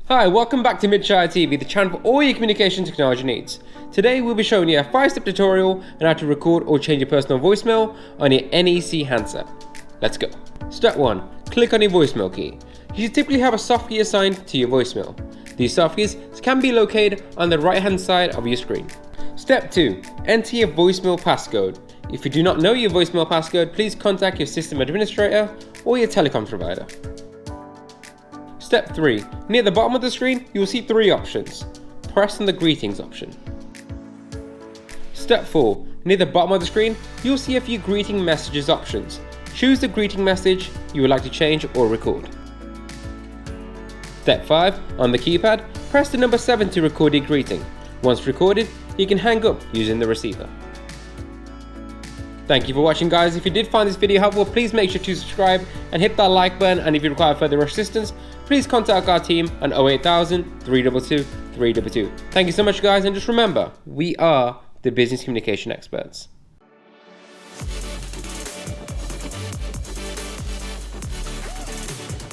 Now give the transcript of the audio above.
Hi, welcome back to Midshire TV, the channel for all your communication technology needs. Today we'll be showing you a 5-step tutorial on how to record or change your personal voicemail on your NEC handset. Let's go. Step 1. Click on your voicemail key. You should typically have a soft key assigned to your voicemail. These soft keys can be located on the right hand side of your screen. Step 2. Enter your voicemail passcode. If you do not know your voicemail passcode, please contact your system administrator or your telecom provider. Step 3. Near the bottom of the screen, you will see 3 options. Press on the greetings option. Step 4. Near the bottom of the screen, you will see a few greeting messages options. Choose the greeting message you would like to change or record. Step 5. On the keypad, press the number 7 to record your greeting. Once recorded, you can hang up using the receiver. Thank you for watching, guys. If you did find this video helpful, please make sure to subscribe and hit that like button, and if you require further assistance, please contact our team on 08000 322 322. Thank you so much, guys, and just remember, we are the business communication experts.